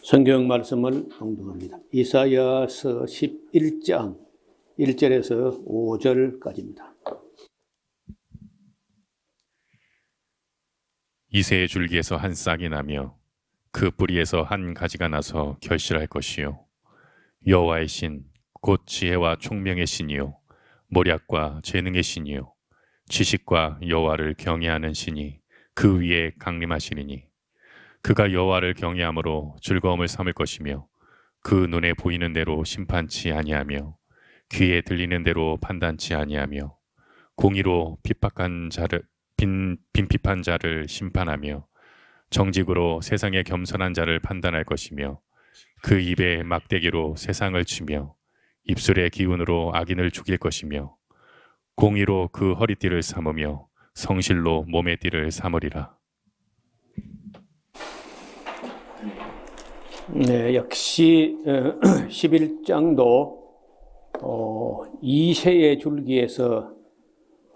성경 말씀을 봉독합니다. 이사야서 11장 1절에서 5절까지입니다. 이새의 줄기에서 한 싹이 나며 그 뿌리에서 한 가지가 나서 결실할 것이요 여호와의 신 곧 지혜와 총명의 신이요 모략과 재능의 신이요 지식과 여호와를 경외하는 신이 그 위에 강림하시리니 그가 여호와를 경외함으로 즐거움을 삼을 것이며 그 눈에 보이는 대로 심판치 아니하며 귀에 들리는 대로 판단치 아니하며 공의로 빈핍한 자를 심판하며 정직으로 세상의 겸손한 자를 판단할 것이며 그 입에 막대기로 세상을 치며 입술의 기운으로 악인을 죽일 것이며 공의로 그 허리띠를 삼으며 성실로 몸의 띠를 삼으리라. 네, 역시 11장도 이새의 줄기에서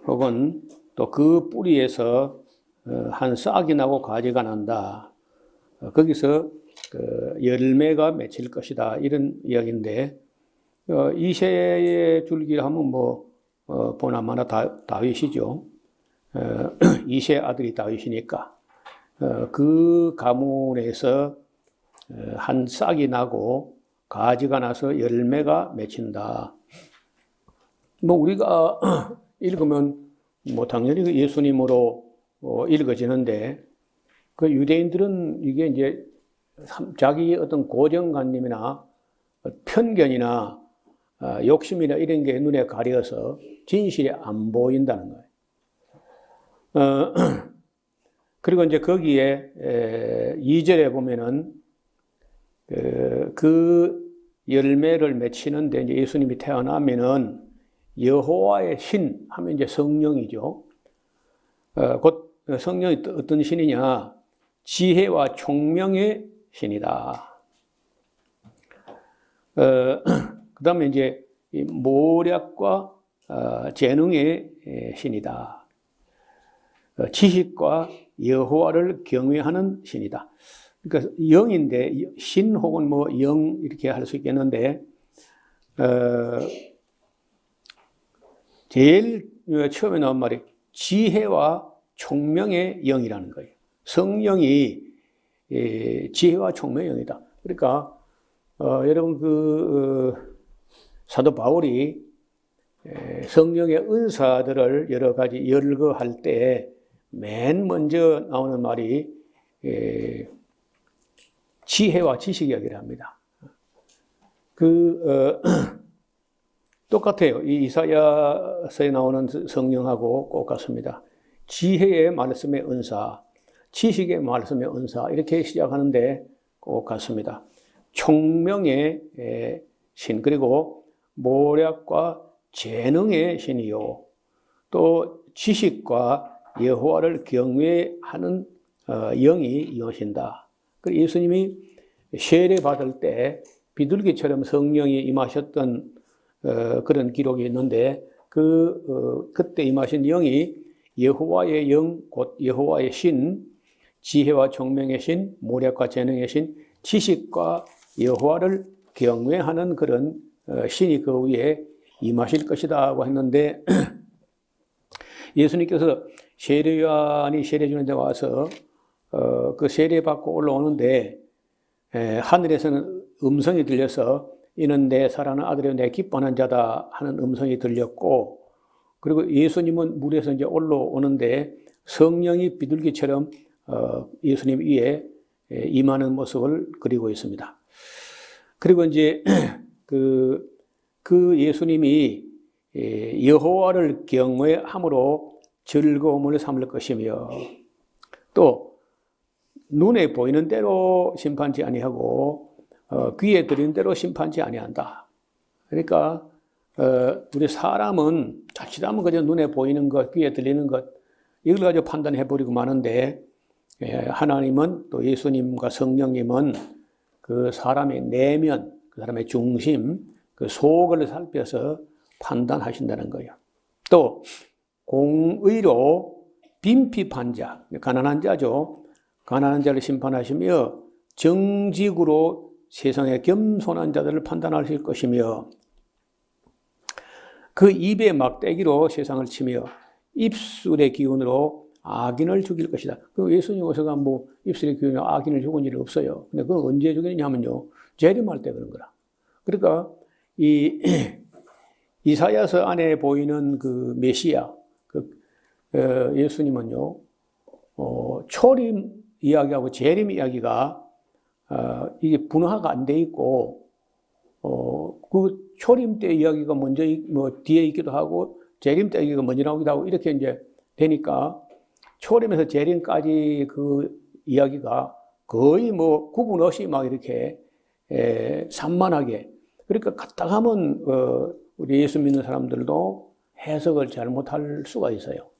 혹은 또 그 뿌리에서 한 싹이 나고 가지가 난다. 거기서 열매가 맺힐 것이다. 이런 이야기인데 이새의 줄기를 하면 보나마나 다윗이죠. 이새 아들이 다윗이니까 그 가문에서 한 싹이 나고 가지가 나서 열매가 맺힌다. 우리가 읽으면 당연히 예수님으로 읽어지는데 그 유대인들은 이게 이제 자기 어떤 고정관념이나 편견이나 욕심이나 이런 게 눈에 가려서 진실이 안 보인다는 거예요. 그리고 이제 거기에 2절에 보면은 그 열매를 맺히는데 이제 예수님이 태어나면은 여호와의 신 하면 이제 성령이죠. 곧 성령이 어떤 신이냐? 지혜와 총명의 신이다. 그 다음에 이제 모략과 재능의 신이다. 지식과 여호와를 경외하는 신이다. 그러니까 영인데 신 혹은 영 이렇게 할 수 있겠는데 제일 처음에 나온 말이 지혜와 총명의 영이라는 거예요. 성령이 지혜와 총명의 영이다. 그러니까 여러분 사도 바울이 성령의 은사들을 여러 가지 열거할 때 맨 먼저 나오는 말이 지혜와 지식 이야기를 합니다. 똑같아요. 이 이사야서에 나오는 성령하고 똑같습니다. 지혜의 말씀의 은사, 지식의 말씀의 은사 이렇게 시작하는데 똑같습니다. 총명의 신 그리고 모략과 재능의 신이요 또 지식과 여호와를 경외하는 영이 이오신다. 그리고 예수님이 세례 받을 때 비둘기처럼 성령이 임하셨던 그런 기록이 있는데 그때 임하신 영이 여호와의 영, 곧 여호와의 신, 지혜와 총명의 신, 모략과 재능의 신, 지식과 여호와를 경외하는 그런 신이 그 위에 임하실 것이다고 했는데 예수님께서 세례요한이 세례 주는 데 와서 그 세례 받고 올라오는데 하늘에서는 음성이 들려서 이는 내 사랑하는 아들이요 내 기뻐하는 자다 하는 음성이 들렸고 그리고 예수님은 물에서 이제 올라오는데 성령이 비둘기처럼 예수님 위에 임하는 모습을 그리고 있습니다. 그리고 이제 그 예수님이 여호와를 경외함으로 즐거움을 삼을 것이며 또 눈에 보이는 대로 심판치 아니하고 귀에 들리는 대로 심판치 아니한다. 그러니까 우리 사람은 자칫하면 그냥 눈에 보이는 것, 귀에 들리는 것 이걸 가지고 판단해버리고 마는데 하나님은 또 예수님과 성령님은 그 사람의 내면, 그 사람의 중심, 그 속을 살펴서 판단하신다는 거예요. 또 공의로 빈핍한 자, 가난한 자죠. 가난한 자를 심판하시며 정직으로 세상의 겸손한 자들을 판단하실 것이며 그 입의 막대기로 세상을 치며 입술의 기운으로 악인을 죽일 것이다. 그 예수님 오셔가 뭐 입술의 기운으로 악인을 죽은 일이 없어요. 근데 그건 언제 죽이느냐면요, 재림할 때 그런 거라. 그러니까 이 이사야서 안에 보이는 그 메시아, 예수님은요, 초림 이야기하고 재림 이야기가 이게 분화가 안 돼 있고, 그 초림 때 이야기가 먼저 뭐 뒤에 있기도 하고 재림 때 이야기가 먼저 나오기도 하고 이렇게 이제 되니까 초림에서 재림까지 그 이야기가 거의 뭐 구분 없이 막 이렇게 산만하게, 그러니까 갖다 하면 우리 예수 믿는 사람들도 해석을 잘못할 수가 있어요.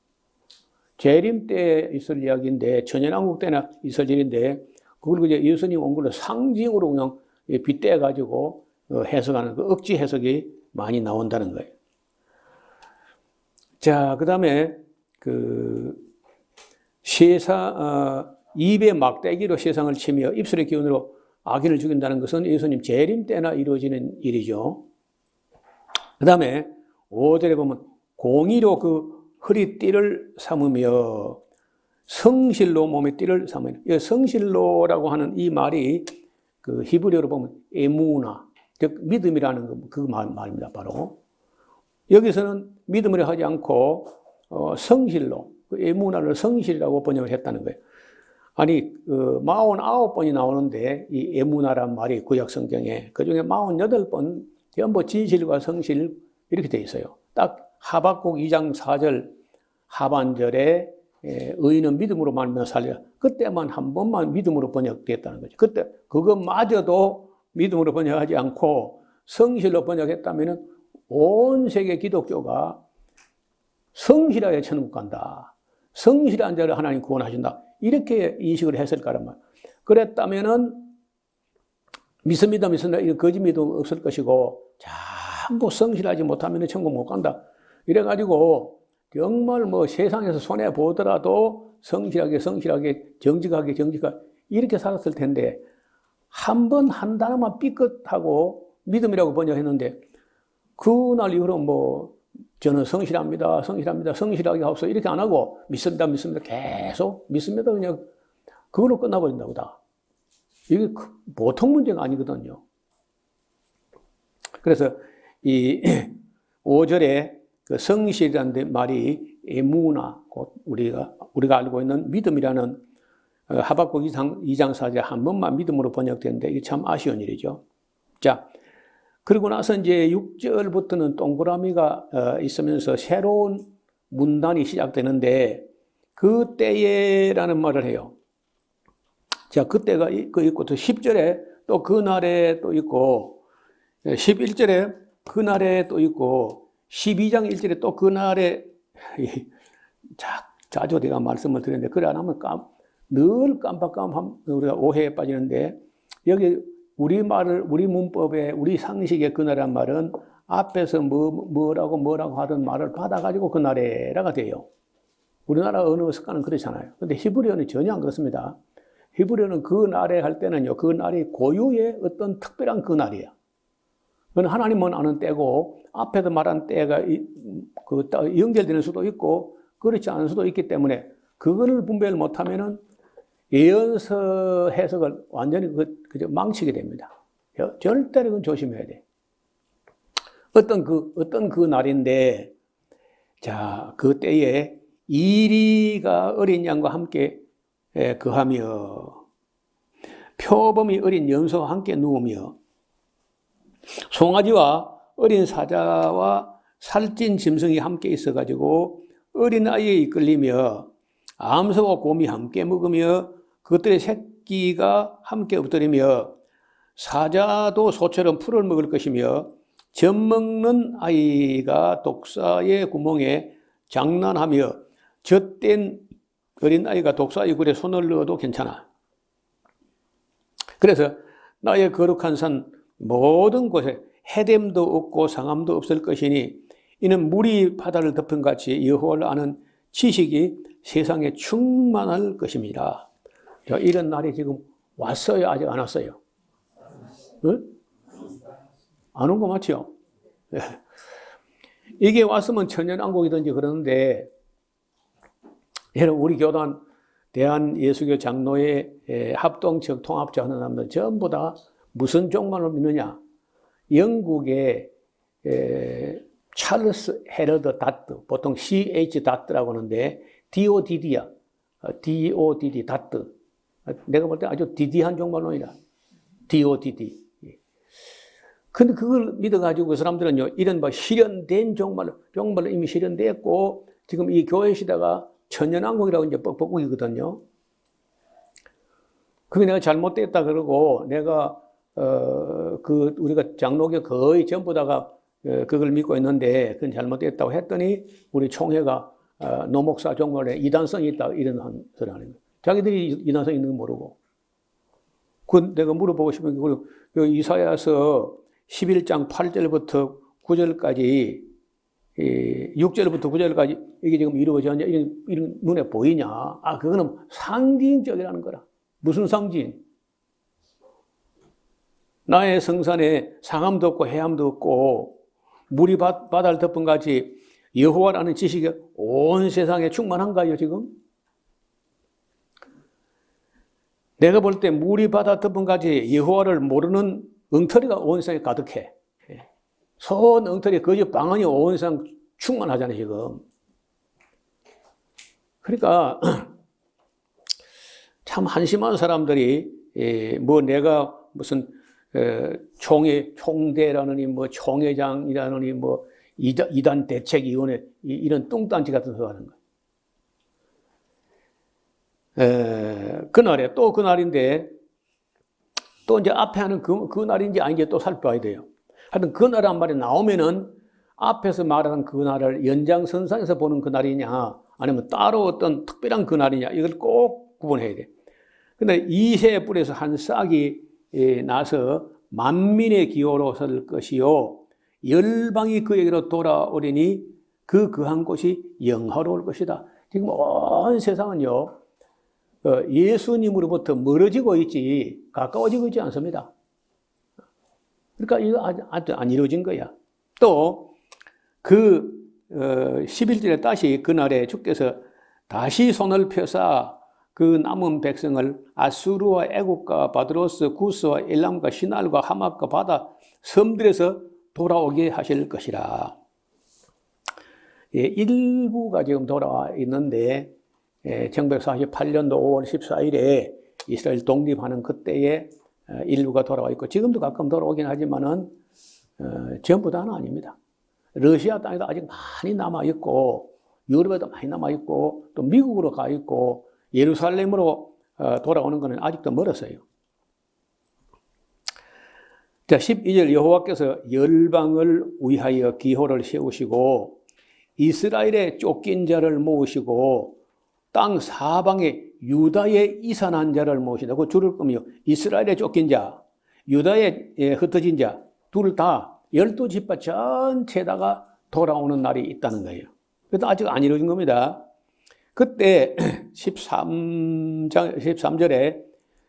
재림 때 있을 이야기인데, 천연왕국 때나 있을 일인데 그걸 이제 예수님 온 걸로 상징으로 그냥 빗대가지고 해석하는 그 억지 해석이 많이 나온다는 거예요. 자, 그 다음에 입의 막대기로 세상을 치며 입술의 기운으로 악인을 죽인다는 것은 예수님 재림 때나 이루어지는 일이죠. 그 다음에 5절에 보면 공의로 그 허리띠를 삼으며 성실로 몸의 띠를 삼으며, 성실로라고 하는 이 말이 그 히브리어로 보면 에무나, 즉 믿음이라는 그 말입니다. 바로 여기서는 믿음을 하지 않고 성실로, 그 에무나를 성실이라고 번역을 했다는 거예요. 아니 49번이 나오는데 이 에무나란 말이 구약 성경에 그중에 48번 전부 진실과 성실 이렇게 돼 있어요. 딱 하박국 2장 4절 하반절에 의인은 믿음으로 말미암아 살리라, 그때만 한 번만 믿음으로 번역됐다는 거죠. 그때 그것마저도 믿음으로 번역하지 않고 성실로 번역했다면 온 세계 기독교가 성실하게 천국 간다, 성실한 자를 하나님 구원하신다, 이렇게 인식을 했을 거란 말이에요. 그랬다면은 믿습니다, 이거 거짓 믿음 없을 것이고 전부 성실하지 못하면 천국 못 간다. 이래가지고 정말 뭐 세상에서 손해 보더라도 성실하게 정직하게 이렇게 살았을 텐데, 한 번 한 단어만 삐끗하고 믿음이라고 번역했는데 그날 이후로 뭐 저는 성실합니다, 성실하게 하옵소서 이렇게 안 하고 믿습니다 계속 믿습니다 그냥 그걸로 끝나버린다고 다. 이게 보통 문제가 아니거든요. 그래서 이 5절에 그 성실이라는 말이 에무나, 우리가 알고 있는 믿음이라는 하박국 2장 4절 한 번만 믿음으로 번역되는데 이게 참 아쉬운 일이죠. 자, 그리고 나서 이제 6절부터는 동그라미가 있으면서 새로운 문단이 시작되는데 그때에라는 말을 해요. 자, 그때가 있고 또 10절에 또 그날에 또 있고 11절에 그날에 또 있고 12장 1절에 또 그날에, 자주 내가 말씀을 드렸는데 그래 안 하면 늘 깜빡깜빡 우리가 오해에 빠지는데, 여기 우리 문법에 우리 상식의 그날이란 말은 앞에서 뭐라고 하던 말을 받아가지고 그날에라가 돼요. 우리나라 언어 습관은 그렇잖아요. 근데 히브리어는 전혀 안 그렇습니다. 히브리어는 그날에 할 때는요, 그 날이 고유의 어떤 특별한 그날이에요. 그건 하나님만 아는 때고 앞에서 말한 때가 연결되는 수도 있고 그렇지 않은 수도 있기 때문에 그거를 분별을 못하면은 예언서 해석을 완전히 그저 망치게 됩니다. 절대로 그건 조심해야 돼. 어떤 그 날인데, 자, 그 때에 이리가 어린 양과 함께 거하며 표범이 어린 염소와 함께 누우며 송아지와 어린 사자와 살찐 짐승이 함께 있어가지고 어린 아이에 이끌리며 암소와 곰이 함께 먹으며 그것들의 새끼가 함께 엎드리며 사자도 소처럼 풀을 먹을 것이며 젖 먹는 아이가 독사의 구멍에 장난하며 젖된 어린 아이가 독사의 굴에 손을 넣어도 괜찮아. 그래서 나의 거룩한 산 모든 곳에 해됨도 없고 상함도 없을 것이니 이는 물이 바다를 덮은 같이 여호와를 아는 지식이 세상에 충만할 것입니다. 자, 이런 날이 지금 왔어요? 아직 안 왔어요? 안 온 거 맞죠? 이게 왔으면 천년왕국이든지 그러는데, 여러분, 우리 교단, 대한예수교 장로회 합동적 통합자 하는 사람들 전부 다 무슨 종말을 믿느냐? 영국의 찰스 헤러드 다트, 보통 CH 다트라고 하는데, DODD야. DODD, 다트. 내가 볼 때 아주 디디한 종말론이다. DODD. 근데 그걸 믿어가지고 그 사람들은요, 이런 뭐 실현된 종말로 이미 실현됐고, 지금 이 교회 시대가 천년왕국이라고 이제 뻑뻑이거든요. 그게 내가 잘못됐다 그러고, 내가, 우리가 장로교 거의 전부 다가 그걸 믿고 있는데, 그건 잘못됐다고 했더니, 우리 총회가, 노목사 종말에 이단성이 있다, 이런 소리 하는 거예요. 자기들이 이단성이 있는 거 모르고. 그 내가 물어보고 싶은 게, 그 이사야서 11장 8절부터 9절까지, 6절부터 9절까지 이게 지금 이루어졌냐, 이런 눈에 보이냐. 아, 그거는 상징적이라는 거라. 무슨 상징? 나의 성산에 상함도 없고 해함도 없고, 물이 바다를 덮은 같이 여호와라는 지식이 온 세상에 충만한가요, 지금? 내가 볼 때 물이 바다 덮은 같이 여호와를 모르는 엉터리가 온 세상에 가득해. 선 엉터리, 거짓 방언이 온 세상 충만하잖아요, 지금. 그러니까, 참 한심한 사람들이, 뭐 내가 무슨, 총대라느니, 뭐 총회장이라느니, 뭐 이단 대책위원회, 이런 뚱딴지 같은 소리 하는 거예요. 그날에, 또 그날인데, 또 이제 앞에 하는 그 날인지 아닌지 또 살펴봐야 돼요. 하여튼 그날이란 말이 나오면은 앞에서 말하는 그날을 연장선상에서 보는 그날이냐, 아니면 따로 어떤 특별한 그날이냐, 이걸 꼭 구분해야 돼. 근데 이새의 뿔에서 한 싹이 나서 만민의 기호로 설 것이요, 열방이 그에게로 돌아오리니 그 한 곳이 영화로울 것이다. 지금 온 세상은요, 예수님으로부터 멀어지고 있지 가까워지고 있지 않습니다. 그러니까 이거 아직 안 이루어진 거야. 또 그 11절에 다시 그날에 주께서 다시 손을 펴사 그 남은 백성을 아수르와 애국과 바드로스, 구스와 엘람과 시날과 하맛과 바다 섬들에서 돌아오게 하실 것이라. 일부가 지금 돌아와 있는데 1948년도 5월 14일에 이스라엘 독립하는 그때에 일부가 돌아와 있고, 지금도 가끔 돌아오긴 하지만은 전부 다는 아닙니다. 러시아 땅에도 아직 많이 남아 있고, 유럽에도 많이 남아 있고, 또 미국으로 가 있고, 예루살렘으로 돌아오는 것은 아직도 멀었어요. 자, 12절 여호와께서 열방을 위하여 기호를 세우시고 이스라엘의 쫓긴 자를 모으시고 땅 사방에 유다의 이산한 자를 모으시다. 그 줄을 끄며 이스라엘의 쫓긴 자, 유다의 흩어진 자, 둘 다 12지파 전체다가 돌아오는 날이 있다는 거예요. 그래도 아직 안 이루어진 겁니다. 그때 13절에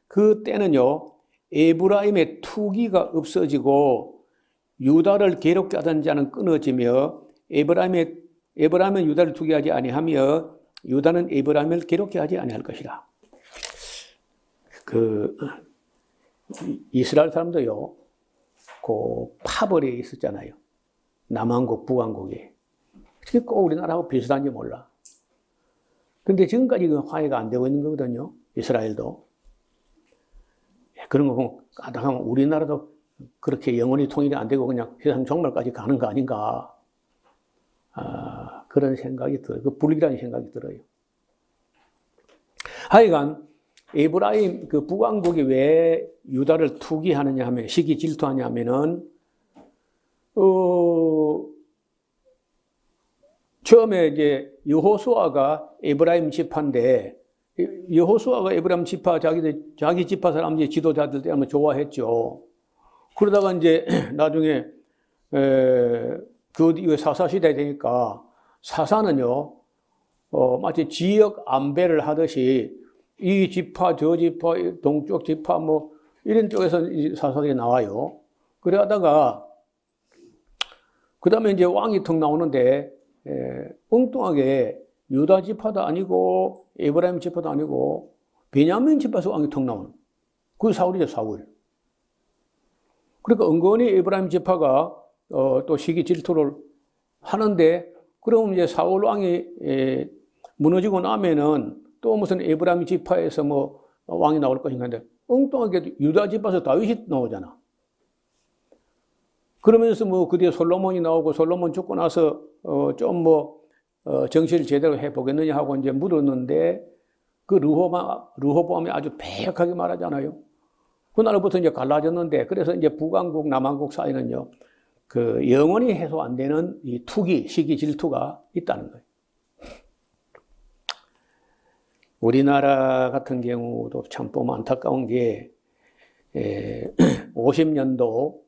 그때는요, 에브라임의 투기가 없어지고 유다를 괴롭게 하던 자는 끊어지며 에브라임은 유다를 투기하지 아니하며 유다는 에브라임을 괴롭게 하지 아니할 것이라. 이스라엘 사람도요, 그 파벌에 있었잖아요. 남한국, 북한국에. 그게 꼭 우리나라하고 비슷한지 몰라. 근데 지금까지 그 화해가 안 되고 있는 거거든요. 이스라엘도. 그런 거 보면 까딱하면 우리나라도 그렇게 영원히 통일이 안 되고 그냥 세상 종말까지 가는 거 아닌가. 그런 생각이 들어요. 그 불길한 생각이 들어요. 하여간 에브라임 그 북왕국이 왜 유다를 투기하느냐 하면, 시기 질투하냐 하면은 처음에 이제 여호수아가 에브라임 지파인데, 여호수아가 에브라임 지파 자기 지파 사람 지도자들 때문에 좋아했죠. 그러다가 이제 나중에 그 이후에 사사 시대 되니까 사사는요, 마치 지역 안배를 하듯이 이 지파, 저 지파, 동쪽 지파 뭐 이런 쪽에서 사사들이 나와요. 그래 하다가 그 다음에 이제 왕이 턱 나오는데 엉뚱하게 유다 지파도 아니고 에브라임 지파도 아니고 베냐민 지파에서 왕이 턱 나오는 그 사울이죠, 사울. 그러니까 은근히 에브라임 지파가 또 시기 질투를 하는데 그럼 이제 사울 왕이 무너지고 나면은 또 무슨 에브라임 지파에서 뭐 왕이 나올 것인가 한데 엉뚱하게 유다 지파에서 다윗이 나오잖아. 그러면서 뭐 그 뒤에 솔로몬이 나오고 솔로몬 죽고 나서 좀 뭐 정치를 제대로 해보겠느냐 하고 이제 물었는데 그 르호보암이 아주 배역하게 말하잖아요. 그날부터 이제 갈라졌는데 그래서 이제 북왕국 남왕국 사이는요 그 영원히 해소 안 되는 이 투기 시기 질투가 있다는 거예요. 우리나라 같은 경우도 참 보면 안타까운 게 50년도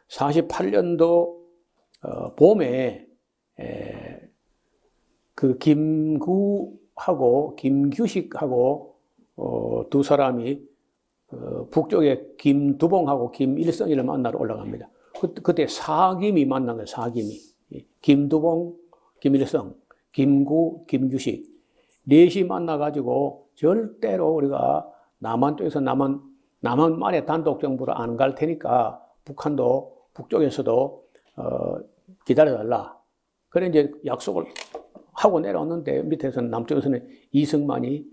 48년도 봄에 그 김구하고 김규식하고 두 사람이 북쪽에 김두봉하고 김일성이를 만나러 올라갑니다. 그때 사김이 만난 거예요. 사김이 김두봉, 김일성, 김구, 김규식 넷이 만나가지고 절대로 우리가 남한 쪽에서 남한만의 단독 정부를 안 갈 테니까 북한도 북쪽에서도 기다려달라. 그래 이제 약속을 하고 내려왔는데 밑에서는 남쪽에서는 이승만이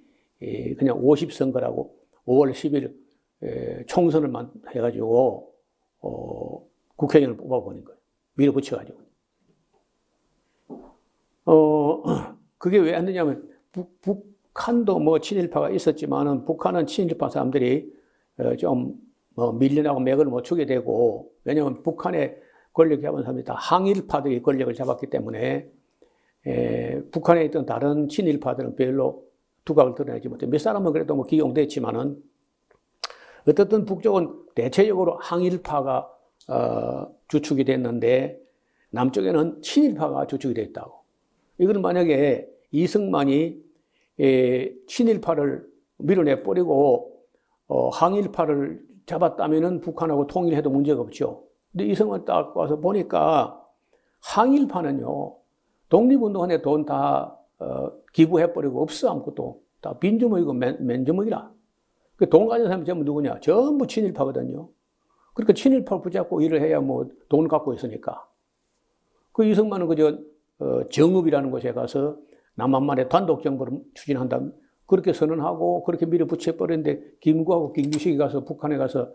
그냥 50선거라고 5월 10일 총선을 해가지고 국회의원을 뽑아버린 거예요. 밀어붙여가지고. 그게 왜 안 되냐면 북한도 뭐 친일파가 있었지만은 북한은 친일파 사람들이 좀 밀려나고 맥을 못 추게 되고 왜냐하면 북한의 권력 잡은 사람들이 다 항일파들이 권력을 잡았기 때문에 북한에 있던 다른 친일파들은 별로 두각을 드러내지 못해. 몇 사람은 그래도 뭐 기용됐지만은 어떻든 북쪽은 대체적으로 항일파가 주축이 됐는데 남쪽에는 친일파가 주축이 됐다고. 이건 만약에 이승만이 친일파를 밀어내버리고 항일파를 잡았다면은 북한하고 통일해도 문제가 없죠. 근데 이승만 딱 와서 보니까 항일파는요 독립운동한테 돈 다 기부해버리고 없어. 아무것도 다 빈주먹이고 맨주먹이라. 그 돈 가진 사람이 전부 누구냐? 전부 친일파거든요. 그러니까 친일파 붙잡고 일을 해야 뭐 돈 갖고 있으니까. 그 이승만은 그저 정읍이라는 곳에 가서 남한만의 단독 정부를 추진한다. 그렇게 선언하고 그렇게 밀어붙여버렸는데 김구하고 김규식이 가서 북한에 가서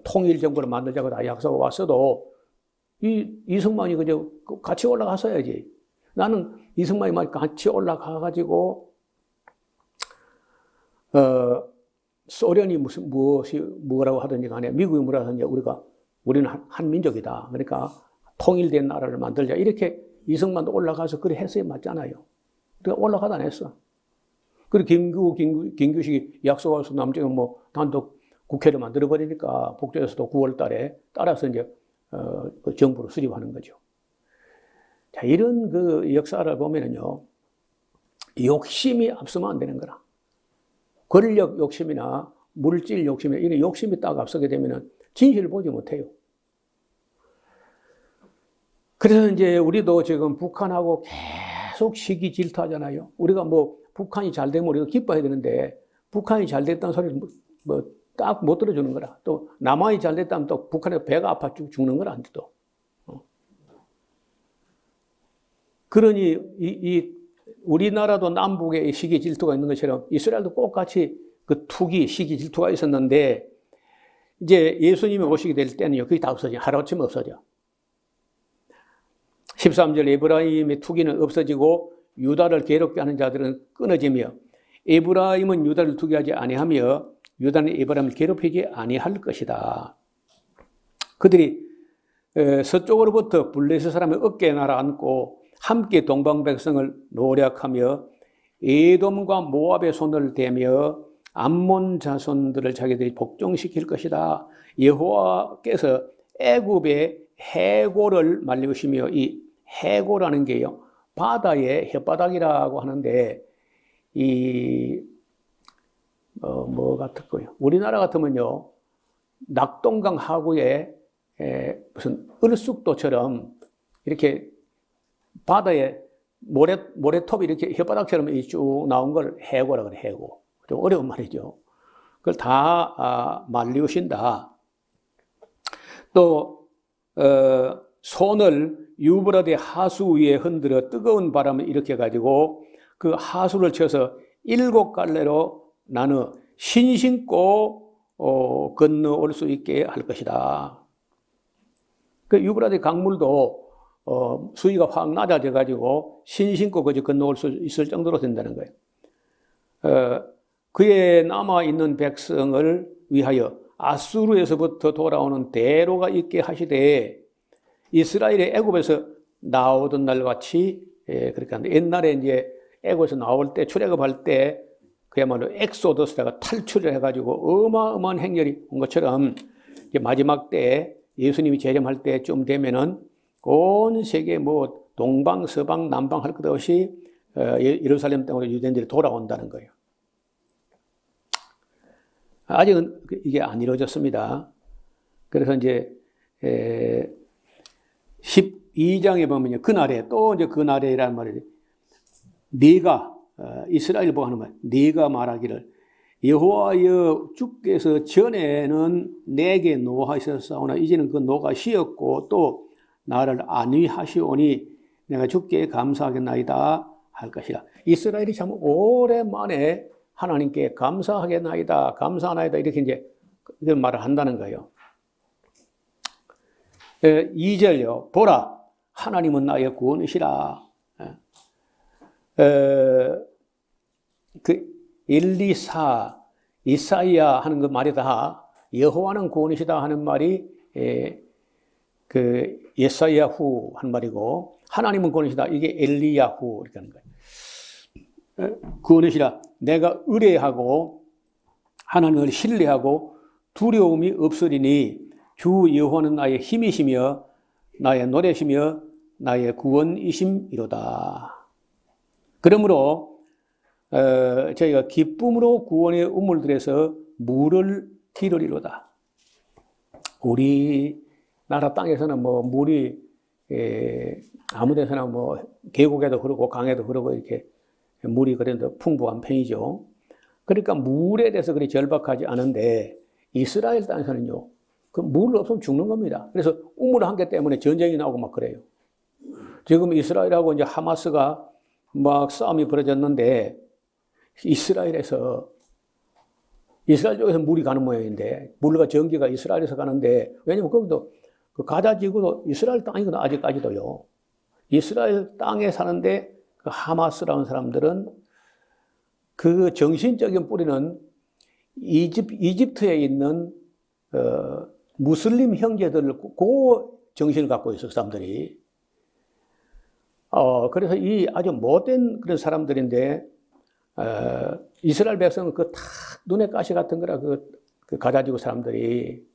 통일 정부를 만들자고 다 약속하고 왔어도 이승만이 그저 같이 올라갔어야지. 나는 이승만이 같이 올라가가지고 소련이 뭐라고 하든지 간에 미국이 뭐라고 하든지 우리는 한민족이다. 그러니까 통일된 나라를 만들자. 이렇게 이승만도 올라가서 그래 했어야 맞잖아요. 그러니까 올라가다 안 했어. 그리고 김규식이 약속해서 남쪽에 뭐 단독 국회를 만들어버리니까 북쪽에서도 9월 달에 따라서 이제 그 정부를 수립하는 거죠. 자, 이런 그 역사를 보면은요, 욕심이 앞서면 안 되는 거라. 권력 욕심이나 물질 욕심이나 이런 욕심이 딱 앞서게 되면은 진실을 보지 못해요. 그래서 이제 우리도 지금 북한하고 계속 시기 질투하잖아요. 우리가 뭐 북한이 잘 되면 우리가 기뻐해야 되는데 북한이 잘 됐다는 소리를 뭐 딱 못 들어주는 거라. 또 남한이 잘 됐다면 또 북한에 배가 아파 죽는 거라. 또. 그러니 우리나라도 남북에 시기 질투가 있는 것처럼 이스라엘도 똑같이 그 투기 시기 질투가 있었는데 이제 예수님이 오시게 될 때는요. 그게 다 없어져. 하루아침에 없어져. 13절 에브라임의 투기는 없어지고 유다를 괴롭게 하는 자들은 끊어지며 에브라임은 유다를 투기하지 아니하며 유다는 에브라임을 괴롭히지 아니할 것이다. 그들이 서쪽으로부터 블레셋 사람의 어깨에 날아앉고 함께 동방백성을 노략하며 에돔과 모압의 손을 대며 암몬 자손들을 자기들이 복종시킬 것이다. 여호와께서 애굽의 해골을 말리시며 이 해골이라는 게요. 바다의 혓바닥이라고 하는데 뭐 같을까요? 우리나라 같으면요, 낙동강 하구에 무슨 을쑥도처럼 이렇게 바다에 모래톱이 이렇게 혓바닥처럼 쭉 나온 걸 해고라 그래, 해고. 좀 어려운 말이죠. 그걸 다 말리우신다. 또 손을 유브라데 하수 위에 흔들어 뜨거운 바람을 일으켜가지고 그 하수를 쳐서 7갈래로 나누어 신신고 건너올 수 있게 할 것이다. 그 유브라데 강물도 수위가 확 낮아져가지고 신신고 거저 건너올 수 있을 정도로 된다는 거예요. 그에 남아있는 백성을 위하여 아수르에서부터 돌아오는 대로가 있게 하시되 이스라엘이 애굽에서 나오던 날같이 그렇게 하는데 옛날에 이제 애굽에서 나올 때 출애굽할 때 그야말로 엑소더스라가 탈출을 해가지고 어마어마한 행렬이 온 것처럼 마지막 때 예수님이 재림할 때쯤 되면은 온 세계 뭐 동방 서방 남방 할 것 없이 예루살렘 땅으로 유대인들이 돌아온다는 거예요. 아직은 이게 안 이루어졌습니다. 그래서 이제 12장에 보면요, 그날에 또 이제 그날에라는 말이 네가 이스라엘 보고 하는 말, 네가 말하기를 여호와여 주께서 전에는 내게 노하셨사오나 이제는 그 노가 쉬었고 또 나를 안위하시오니 내가 주께 감사하겠나이다 할 것이라. 이스라엘이 참 오랜만에 하나님께 감사하겠나이다, 감사하나이다 이렇게 이제 이런 말을 한다는 거예요. 2절요. 보라, 하나님은 나의 구원이시라. 그 엘리사, 이사이야 하는 그 말이 다 여호와는 구원이시다 하는 말이 그 예사야후 한 말이고 하나님은 구원이시다 이게 엘리야후 이렇게 하는 거예요. 구원이시라. 내가 의뢰하고 하나님을 신뢰하고 두려움이 없으리니 주 여호와는 나의 힘이시며 나의 노래시며 나의 구원이심이로다. 그러므로 저희가 기쁨으로 구원의 우물들에서 물을 기르리로다. 우리나라 땅에서는 뭐 물이 아무 데서나 뭐 계곡에도 흐르고 강에도 흐르고 이렇게 물이 그래도 풍부한 편이죠. 그러니까 물에 대해서 그리 절박하지 않은데 이스라엘 땅에서는요, 그 물 없으면 죽는 겁니다. 그래서 우물 한 개 때문에 전쟁이 나오고 막 그래요. 지금 이스라엘하고 이제 하마스가 막 싸움이 벌어졌는데 이스라엘 쪽에서 물이 가는 모양인데 물과 전기가 이스라엘에서 가는데 왜냐면 거기도 그 가자 지구도 이스라엘 땅이거든 아직까지도요. 이스라엘 땅에 사는데 그 하마스라는 사람들은 그 정신적인 뿌리는 이집트에 있는 무슬림 형제들 그 정신을 갖고 있어 사람들이. 그래서 이 아주 못된 그런 사람들인데 이스라엘 백성은 그 탁 눈에 가시 같은 거라 그 가자지구 사람들이.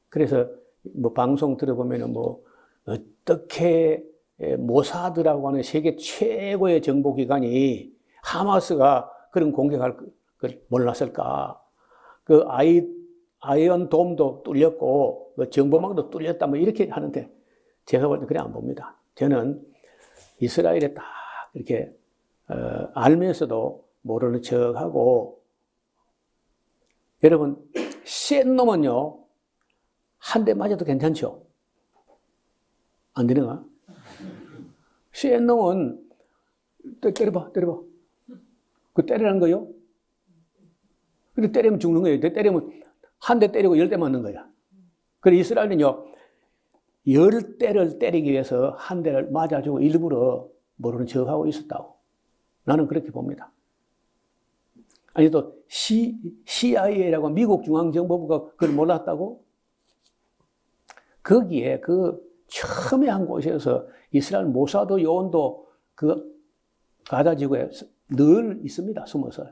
그래서 뭐 방송 들어보면은 뭐 어떻게 모사드라고 하는 세계 최고의 정보기관이 하마스가 그런 공격할 걸 몰랐을까? 그 아이언 돔도 뚫렸고 그 정보망도 뚫렸다 뭐 이렇게 하는데 제가 볼 때 그래 안 봅니다. 저는 이스라엘에 딱 이렇게 알면서도 모르는 척하고 여러분 센 놈은요 한 대 맞아도 괜찮죠? 안 되는가? 센 놈은 때려봐. 그 때리라는 거요? 근데 때리면 죽는 거예요. 때리면 한 대 때리고 10대 맞는 거야. 그래서 이스라엘은요 10대를 때리기 위해서 한 대를 맞아주고 일부러 모르는 척하고 있었다고. 나는 그렇게 봅니다. 아니 또 CIA라고 미국 중앙정보부가 그걸 몰랐다고? 거기에 그 처음에 한 곳에서 이스라엘 모사도 요원도 그 가자 지구에 늘 있습니다. 숨어서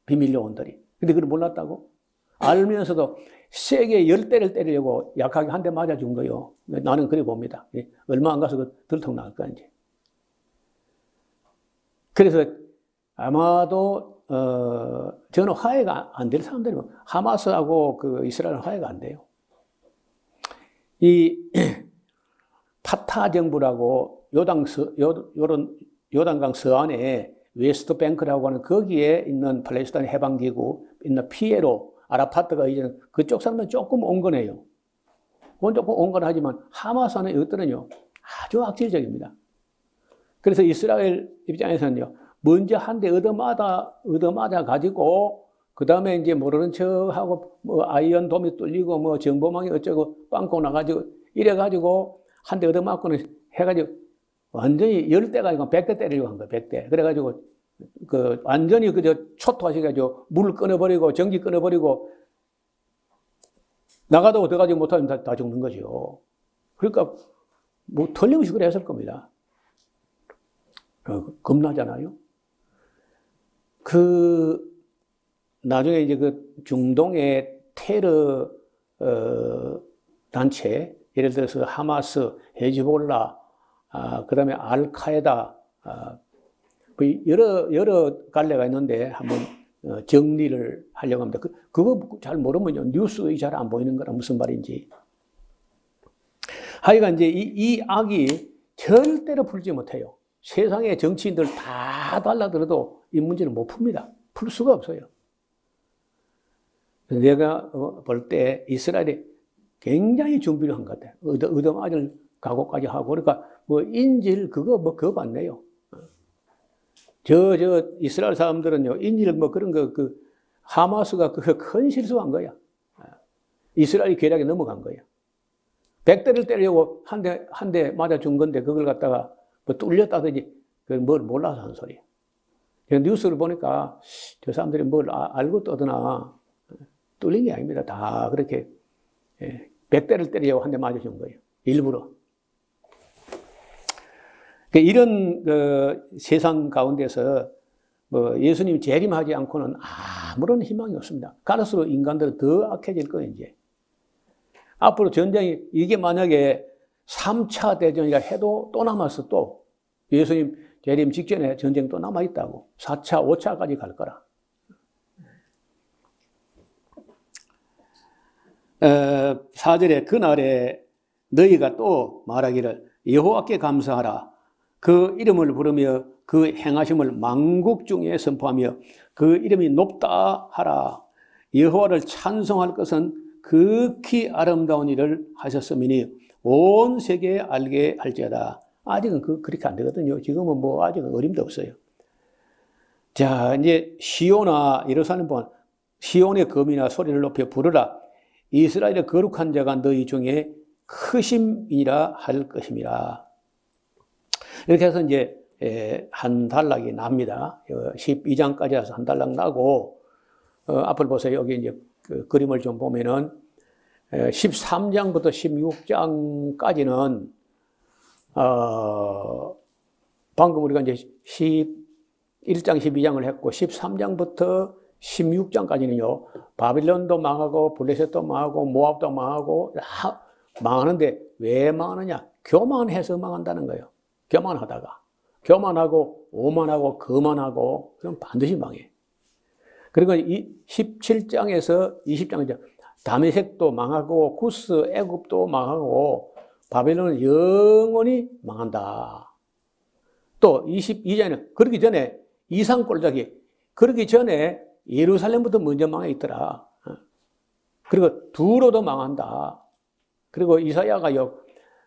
비밀 요원들이. 근데 그걸 몰랐다고? 알면서도 세게 10대를 때리려고 약하게 한 대 맞아준 거요. 나는 그래 봅니다. 얼마 안 가서 그 들통 나갈 거야 이제. 그래서 아마도 저는 화해가 안 될 사람들이 하마스하고 그 이스라엘은 화해가 안 돼요. 이 파타 정부라고 요단강 서안에 웨스트뱅크라고 하는 거기에 있는 팔레스타인 해방기구 있는 피에로 아라파트가 이제 그쪽 사람은 조금 온건해요. 그건 조금 온건하지만 하마스는 이것들은요 아주 악질적입니다. 그래서 이스라엘 입장에서는요 먼저 한 대 얻어맞아 가지고 그 다음에 이제 모르는 척하고 뭐 아이언돔이 뚫리고 뭐 정보망이 어쩌고 빵꾸 나가지고 이래 가지고 한 대 얻어맞고는 해가지고 완전히 10대가 아니고 100대 때리려고 한 거예요. 100대. 그래가지고 그 완전히 그저 초토화시켜가지고 물을 끊어버리고 전기 끊어버리고 나가도 들어가지 못하면 다 죽는 거죠. 그러니까 뭐 틀림없이 그래 했을 겁니다. 겁나잖아요. 그 나중에 이제 그 중동의 테러 단체 예를 들어서 하마스, 헤즈볼라, 그다음에 알카에다 여러 갈래가 있는데 한번 정리를 하려고 합니다. 그거 잘 모르면요 뉴스에 잘 안 보이는 거라 무슨 말인지. 하여간 이제 이 악이 절대로 풀지 못해요. 세상의 정치인들 다 달라들어도 이 문제는 못 풉니다. 풀 수가 없어요. 내가 볼 때 이스라엘이 굉장히 준비를 한 것 같아요. 얻어맞을 각오까지 하고. 그러니까 뭐 인질 그거 안 내요. 이스라엘 사람들은요, 인질 뭐 그런 하마스가 큰 실수한 거야. 이스라엘이 괴력에 넘어간 거야. 100대를 때리려고 한 대 맞아 준 건데 그걸 갖다가 뭐 뚫렸다든지 뭘 몰라서 한 소리야. 뉴스를 보니까 저 사람들이 뭘 알고 떠드나 뚫린 게 아닙니다. 다 그렇게 100대를 때리려고 한 대 맞아 준 거예요. 일부러. 이런 세상 가운데서 뭐 예수님이 재림하지 않고는 아무런 희망이 없습니다. 갈수록 인간들은 더 악해질 거예요, 이제. 앞으로 전쟁이, 이게 만약에 3차 대전이라 해도 또 남았어, 또. 예수님 재림 직전에 전쟁 또 남아있다고. 4차, 5차까지 갈 거라. 4절에 그날에 너희가 또 말하기를 여호와께 감사하라. 그 이름을 부르며 그 행하심을 만국 중에 선포하며 그 이름이 높다 하라. 여호와를 찬송할 것은 극히 아름다운 일을 하셨음이니 온 세계에 알게 할지어다. 아직은 그렇게 안 되거든요. 지금은 뭐 아직은 어림도 없어요. 자, 이제 시온아 예루살렘 본 시온의 검이나 소리를 높여 부르라. 이스라엘의 거룩한 자가 너희 중에 크심이라 할 것임이라. 이렇게 해서 이제 한 단락이 납니다. 12장까지 해서 한 단락 나고 앞을 보세요. 여기 이제 그 그림을 좀 보면은 13장부터 16장까지는 방금 우리가 이제 11장, 12장을 했고 13장부터 16장까지는요. 바빌론도 망하고 블레셋도 망하고 모압도 망하고 다 망하는데 왜 망하느냐? 교만해서 망한다는 거예요. 교만하고 오만하고 거만하고 그럼 반드시 망해. 그리고 이 17장에서 20장이죠. 다메섹도 망하고 구스, 애굽도 망하고 바벨론은 영원히 망한다. 또 22장에는 그러기 전에 이상골짜기 그러기 전에 예루살렘부터 먼저 망해 있더라. 그리고 두로도 망한다. 그리고 이사야가요.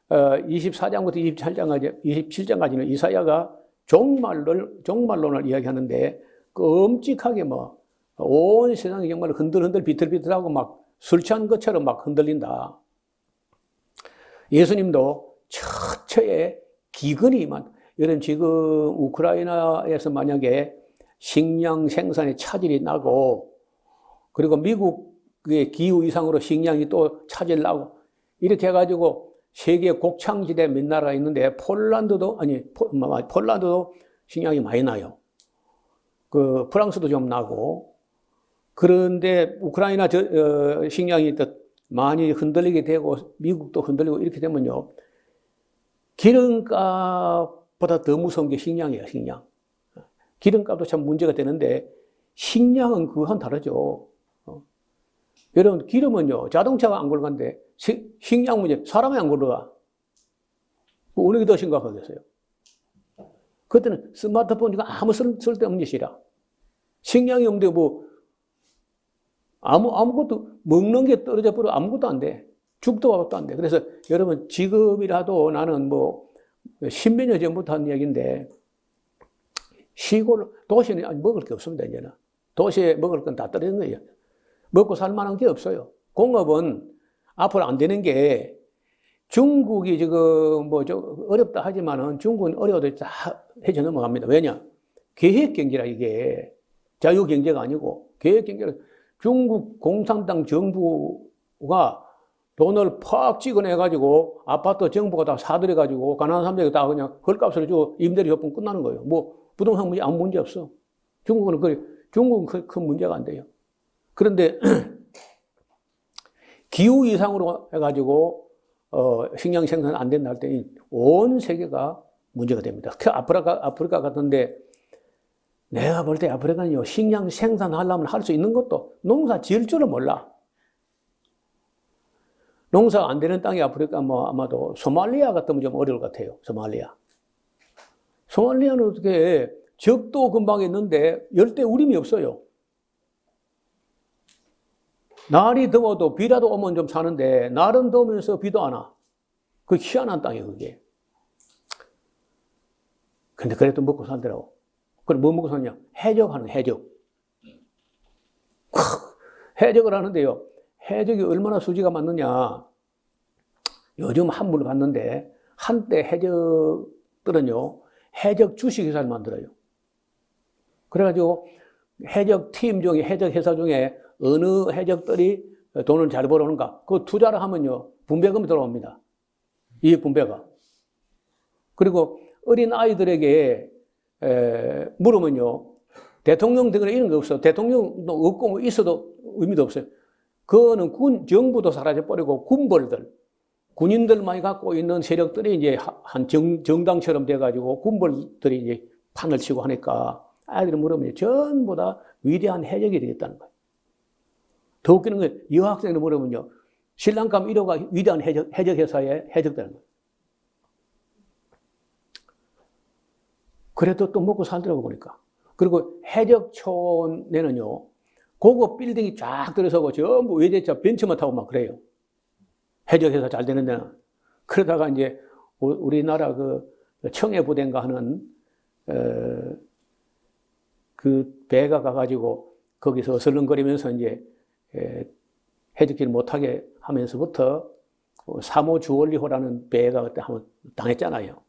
24장부터 27장까지는 이사야가 종말론을 이야기하는데 끔찍하게 온 세상이 정말 흔들흔들 비틀비틀하고 막 술 취한 것처럼 막 흔들린다. 예수님도 처처에 기근이 여러분 지금 우크라이나에서 만약에 식량 생산에 차질이 나고 그리고 미국의 기후 이상으로 식량이 또 차질 나고 이렇게 해가지고 세계 곡창지대 몇 나라가 있는데 폴란드도 식량이 많이 나요. 그 프랑스도 좀 나고 그런데 우크라이나 식량이 또 많이 흔들리게 되고 미국도 흔들리고 이렇게 되면요 기름값보다 더 무서운 게 식량이에요. 식량. 기름값도 참 문제가 되는데 식량은 그거는 다르죠. 여러분 기름은요 자동차가 안 굴러간데 식량 문제 사람이 안 굴러가. 어느 게 더 심각하겠어요? 그때는 스마트폰이 아무 쓸데없는 짓이라. 식량이 없는데 뭐 아무것도 먹는 게 떨어져 버려 아무것도 안 돼. 죽도 밥도 안 돼. 그래서 여러분 지금이라도 나는 뭐 십몇 년 전부터 한 이야기인데 시골 도시는 먹을 게 없습니다. 이제는 도시에 먹을 건 다 떨어진 거예요. 먹고 살 만한 게 없어요. 공업은 앞으로 안 되는 게 중국이 지금 뭐 좀 어렵다 하지만은 중국은 어려워도 다 헤쳐 넘어갑니다. 왜냐? 계획 경제라 이게 자유 경제가 아니고 계획 경제라. 중국 공산당 정부가 돈을 팍 찍어내가지고 아파트 정부가 다 사들여가지고 가난한 사람들이 다 그냥 헐값을 주고 임대료 줘보면 끝나는 거예요. 뭐 부동산 문제 아무 문제 없어. 중국은 큰 문제가 안 돼요. 그런데 기후 이상으로 해가지고 식량 생산 안 된다 할 때는 온 세계가 문제가 됩니다. 아프리카 같은데 내가 볼 때 아프리카는요 식량 생산하려면 할 수 있는 것도 농사 지을 줄을 몰라. 농사 안 되는 땅이 아프리카 뭐 아마도 소말리아 같으면 좀 어려울 것 같아요. 소말리아는 어떻게 적도 금방 있는데 열대 우림이 없어요. 날이 더워도 비라도 오면 좀 사는데 날은 더우면서 비도 안 와. 그 희한한 땅이에요 그게. 근데 그래도 먹고 살더라고. 그럼 뭐 먹고 사냐? 해적하는 해적. 해적을 하는데요. 해적이 얼마나 수지가 많느냐. 요즘 한물 봤는데 한때 해적들은요. 해적 주식회사를 만들어요. 그래가지고 해적팀 중에 해적회사 중에 어느 해적들이 돈을 잘 벌어오는가. 그 투자를 하면요. 분배금이 들어옵니다. 이 분배가. 그리고 어린 아이들에게 물으면요. 대통령 등에 이런 거 없어. 대통령도 없고 뭐 있어도 의미도 없어요. 그거는 정부도 사라져버리고 군인들만이 갖고 있는 세력들이 이제 한 정당처럼 돼가지고 군벌들이 이제 판을 치고 하니까 아이들이 물으면 전부 다 위대한 해적이 되겠다는 거예요. 더 웃기는 건 여학생들 물으면요. 신랑감 1호가 위대한 해적회사의 해적되는 거예요. 그래도 또 먹고 살더라고 보니까. 그리고 해적촌에는요. 고급 빌딩이 쫙 들어서고 전부 외제차 벤츠만 타고 막 그래요. 해적회사 잘 되는 데는. 그러다가 이제 우리나라 그 청해부대인가 하는 그 배가 가가지고 거기서 설렁거리면서 이제 해적질 못하게 하면서부터 3호 주얼리호라는 배가 그때 한번 당했잖아요.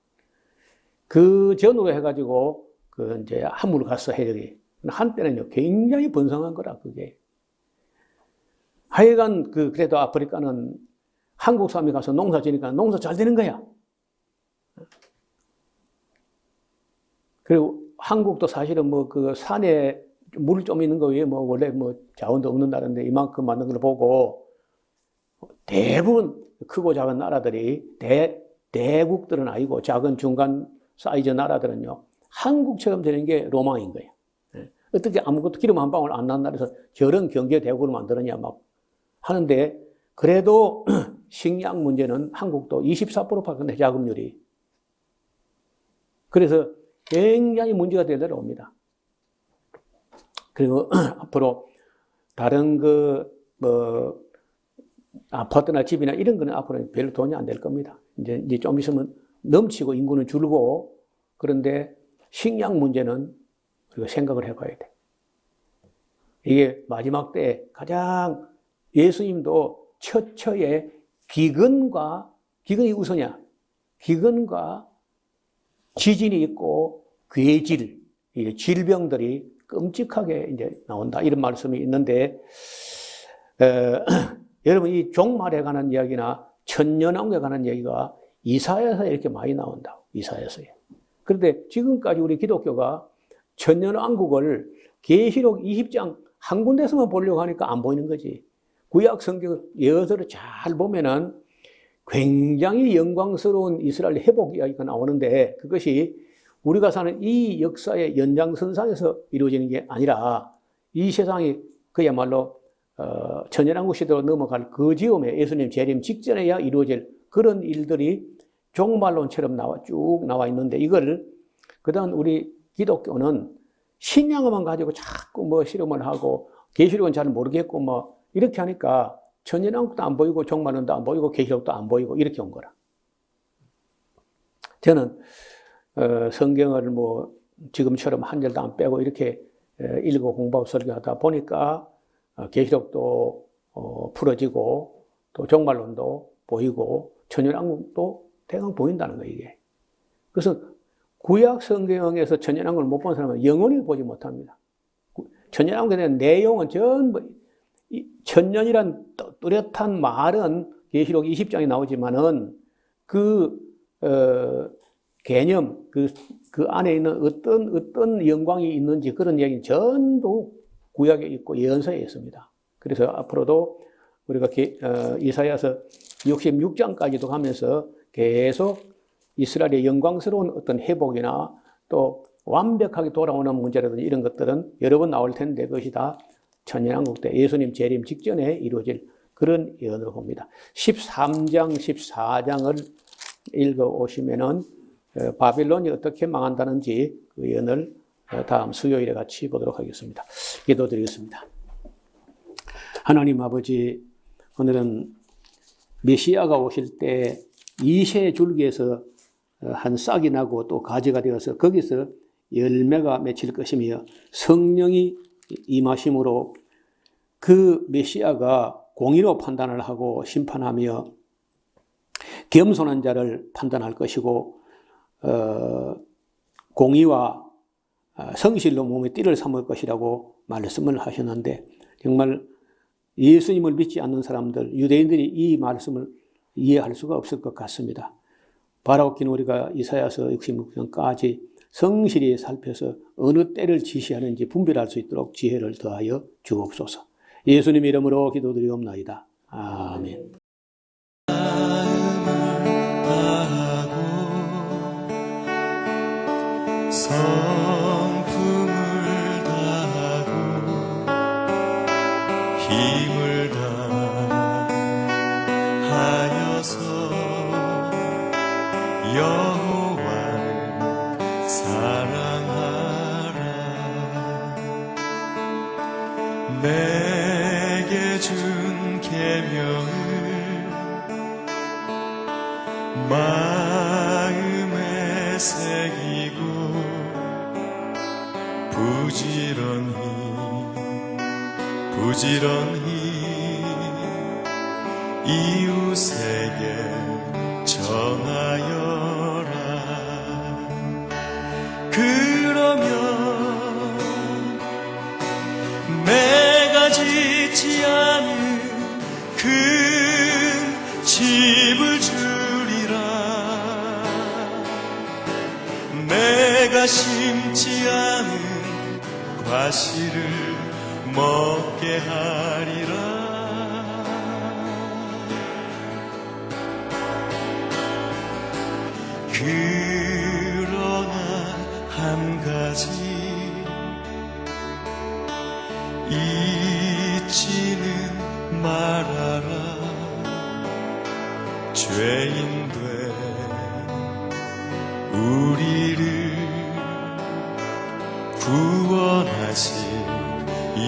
그 전으로 해가지고 그 이제 한물 갔어 해적이. 한때는요 굉장히 번성한 거라 그게. 하여간 그래도 아프리카는 한국 사람이 가서 농사 지니까 농사 잘 되는 거야. 그리고 한국도 사실은 뭐 그 산에 물 좀 있는 거 위에 뭐 원래 뭐 자원도 없는 나라인데 이만큼 만든 걸 보고 대부분 크고 작은 나라들이 대국들은 아니고 작은 중간 사이즈 나라들은요 한국처럼 되는 게 로망인 거예요. 어떻게 아무것도 기름 한 방울 안 난 나라에서 저런 경제 대국을 만드느냐 막 하는데 그래도 식량 문제는 한국도 24%밖에 자금률이. 그래서 굉장히 문제가 될 대로 옵니다. 그리고 앞으로 다른 아파트나 집이나 이런 거는 앞으로 별로 돈이 안 될 겁니다. 이제 좀 있으면 넘치고 인구는 줄고 그런데 식량 문제는 우리가 생각을 해봐야 돼. 이게 마지막 때 가장 예수님도 처처에 기근이 우선이야. 기근과 지진이 있고 괴질, 질병들이 끔찍하게 이제 나온다. 이런 말씀이 있는데, 여러분 이 종말에 관한 이야기나 천년왕국에 관한 이야기가 이사야서에 이렇게 많이 나온다. 이사야서에. 그런데 지금까지 우리 기독교가 천년왕국을 계시록 20장 한 군데서만 보려고 하니까 안 보이는 거지. 구약 성경 예언서를 잘 보면은 굉장히 영광스러운 이스라엘 회복 이야기가 나오는데 그것이 우리가 사는 이 역사의 연장선상에서 이루어지는 게 아니라 이 세상이 그야말로 천연왕국 시대로 넘어갈 그 즈음에 예수님 재림 직전에야 이루어질 그런 일들이 종말론처럼 쭉 나와 있는데, 이걸 그다음 우리 기독교는 신앙만 가지고 자꾸 뭐 실험을 하고 계시록은 잘 모르겠고 뭐 이렇게 하니까 천연왕국도 안 보이고 종말론도 안 보이고 계시록도 안 보이고 이렇게 온 거라. 저는 성경을 뭐 지금처럼 한 절도 안 빼고 이렇게 읽고 공부하고 설교하다 보니까 계시록도 풀어지고 또 종말론도 보이고 천연왕국도 대강 보인다는 거예요, 이게. 그래서 구약 성경에서 천연왕국을 못 본 사람은 영원히 보지 못합니다. 천연왕국에 대한 내용은 전부, 천년이란 뚜렷한 말은 계시록 20장에 나오지만은 개념, 그 안에 있는 어떤 영광이 있는지 그런 이야기는 전부 구약에 있고 예언서에 있습니다. 그래서 앞으로도 우리가 이사야서 66장까지도 가면서 계속 이스라엘의 영광스러운 어떤 회복이나 또 완벽하게 돌아오는 문제라든지 이런 것들은 여러 번 나올 텐데 그것이 다 천년왕국 때 예수님 재림 직전에 이루어질 그런 예언으로 봅니다. 13장, 14장을 읽어오시면은 바빌론이 어떻게 망한다는지 그 예언을 다음 수요일에 같이 보도록 하겠습니다. 기도드리겠습니다. 하나님 아버지, 오늘은 메시아가 오실 때 이새 줄기에서 한 싹이 나고 또 가지가 되어서 거기서 열매가 맺힐 것이며 성령이 임하심으로 그 메시아가 공의로 판단을 하고 심판하며 겸손한 자를 판단할 것이고 공의와 성실로 몸의 띠를 삼을 것이라고 말씀을 하셨는데, 정말 예수님을 믿지 않는 사람들, 유대인들이 이 말씀을 이해할 수가 없을 것 같습니다. 바라옵기는 우리가 이사야서 66장까지 성실히 살펴서 어느 때를 지시하는지 분별할 수 있도록 지혜를 더하여 주옵소서. 예수님 이름으로 기도드리옵나이다. 아멘. 성품을 다하고 힘을 다하여서 여호와를 사랑하라. 내게 준 계명을 마음에 새기고 부지런히 이웃에게 전하여라. 그러면 내가 짓지 않은 큰 집을 주리라. 내가 심지 않은 과실을 먹게 하리라. 그러나 한 가지 잊지는 말아라. 죄인된 우리를 구원하신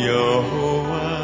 여호와